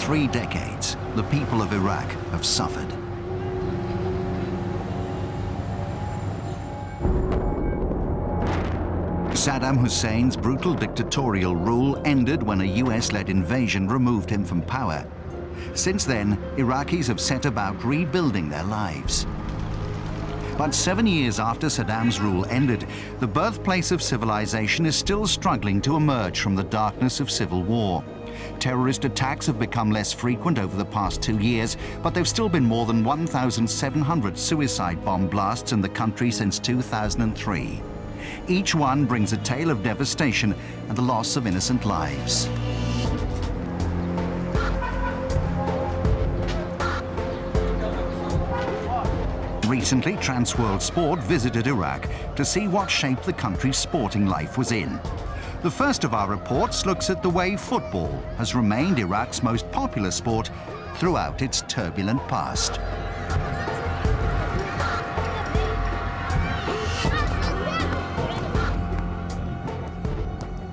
3 decades, the people of Iraq have suffered. Saddam Hussein's brutal dictatorial rule ended when a US-led invasion removed him from power. Since then, Iraqis have set about rebuilding their lives. But 7 years after Saddam's rule ended, the birthplace of civilization is still struggling to emerge from the darkness of civil war. Terrorist attacks have become less frequent over the past 2 years, but there have still been more than 1,700 suicide bomb blasts in the country since 2003. Each one brings a tale of devastation and the loss of innocent lives. Recently, Transworld Sport visited Iraq to see what shape the country's sporting life was in. The first of our reports looks at the way football has remained Iraq's most popular sport throughout its turbulent past.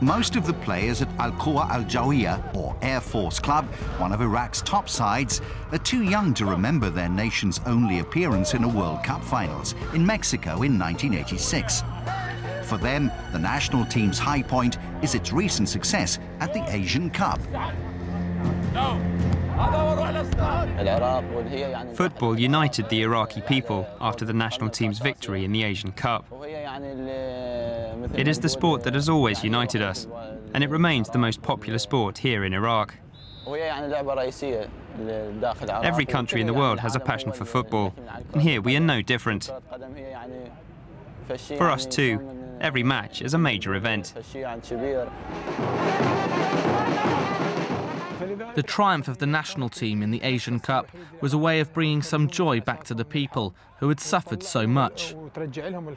Most of the players at Al-Jawiya, or Air Force Club, one of Iraq's top sides, are too young to remember their nation's only appearance in a World Cup finals in Mexico in 1986. For them, the national team's high point is its recent success at the Asian Cup. Football united the Iraqi people after the national team's victory in the Asian Cup. It is the sport that has always united us, and it remains the most popular sport here in Iraq. Every country in the world has a passion for football, and here we are no different. For us too, every match is a major event. The triumph of the national team in the Asian Cup was a way of bringing some joy back to the people who had suffered so much.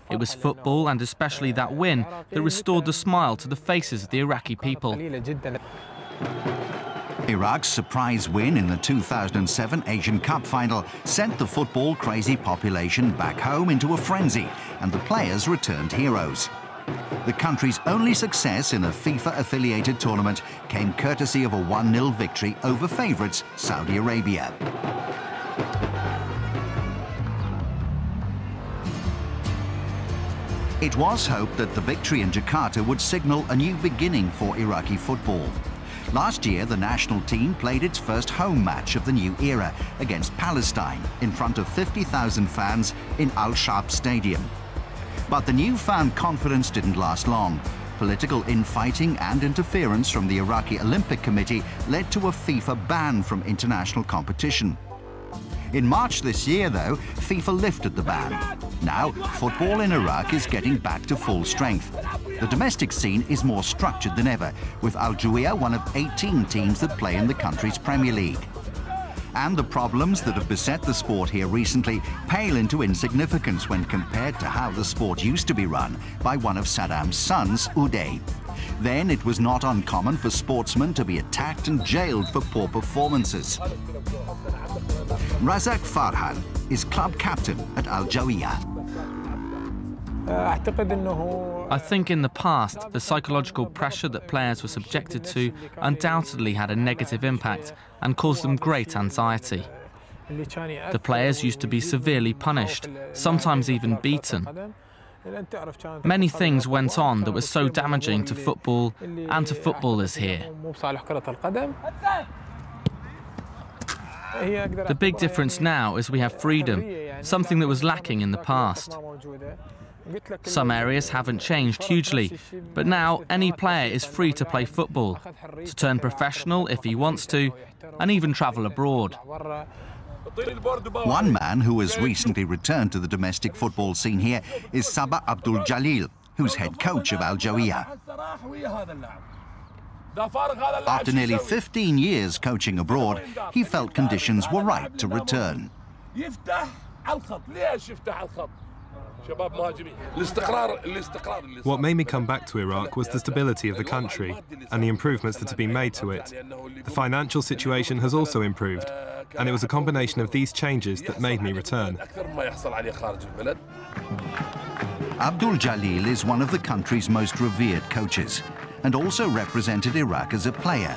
It was football, and especially that win, that restored the smile to the faces of the Iraqi people. Iraq's surprise win in the 2007 Asian Cup final sent the football-crazy population back home into a frenzy, and the players returned heroes. The country's only success in a FIFA-affiliated tournament came courtesy of a 1-0 victory over favourites Saudi Arabia. It was hoped that the victory in Jakarta would signal a new beginning for Iraqi football. Last year, the national team played its first home match of the new era against Palestine in front of 50,000 fans in Al-Sha'ab stadium. But the newfound confidence didn't last long. Political infighting and interference from the Iraqi Olympic Committee led to a FIFA ban from international competition. In March this year, though, FIFA lifted the ban. Now, football in Iraq is getting back to full strength. The domestic scene is more structured than ever, with Al-Jawiya one of 18 teams that play in the country's Premier League. And the problems that have beset the sport here recently pale into insignificance when compared to how the sport used to be run by one of Saddam's sons, Uday. Then it was not uncommon for sportsmen to be attacked and jailed for poor performances. Razak Farhan is club captain at Al-Jawiya. I think in the past, the psychological pressure that players were subjected to undoubtedly had a negative impact and caused them great anxiety. The players used to be severely punished, sometimes even beaten. Many things went on that were so damaging to football and to footballers here. The big difference now is we have freedom, something that was lacking in the past. Some areas haven't changed hugely, but now any player is free to play football, to turn professional if he wants to, and even travel abroad. One man who has recently returned to the domestic football scene here is Sabah Abdul-Jalil, who's head coach of Al-Jawiya. After nearly 15 years coaching abroad, he felt conditions were right to return. What made me come back to Iraq was the stability of the country and the improvements that have been made to it. The financial situation has also improved, and it was a combination of these changes that made me return. Abdul-Jalil is one of the country's most revered coaches and also represented Iraq as a player.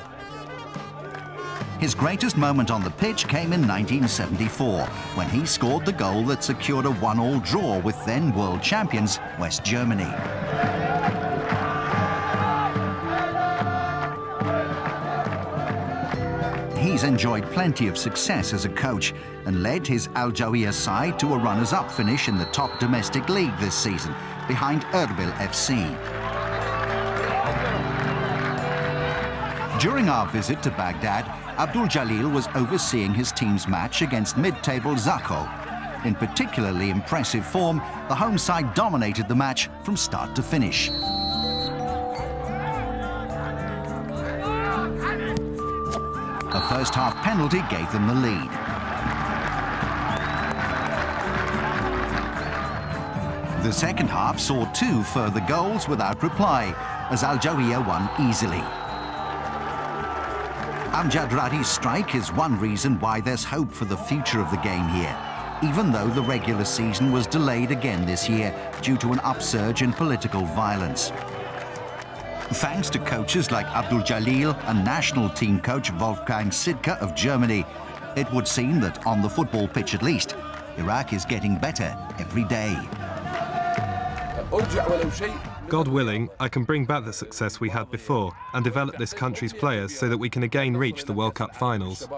His greatest moment on the pitch came in 1974, when he scored the goal that secured a 1-1 draw with then world champions West Germany. He's enjoyed plenty of success as a coach and led his Al-Jawiya side to a runners-up finish in the top domestic league this season, behind Erbil FC. During our visit to Baghdad, Abdul-Jalil was overseeing his team's match against mid-table Zakho. In particularly impressive form, the home side dominated the match from start to finish. A first-half penalty gave them the lead. The second half saw 2 further goals without reply, as Al-Jawiya won easily. Amjad Radi's strike is one reason why there's hope for the future of the game here, even though the regular season was delayed again this year due to an upsurge in political violence. Thanks to coaches like Abdul-Jalil and national team coach Wolfgang Sidka of Germany, it would seem that on the football pitch at least, Iraq is getting better every day. God willing, I can bring back the success we had before and develop this country's players so that we can again reach the World Cup finals.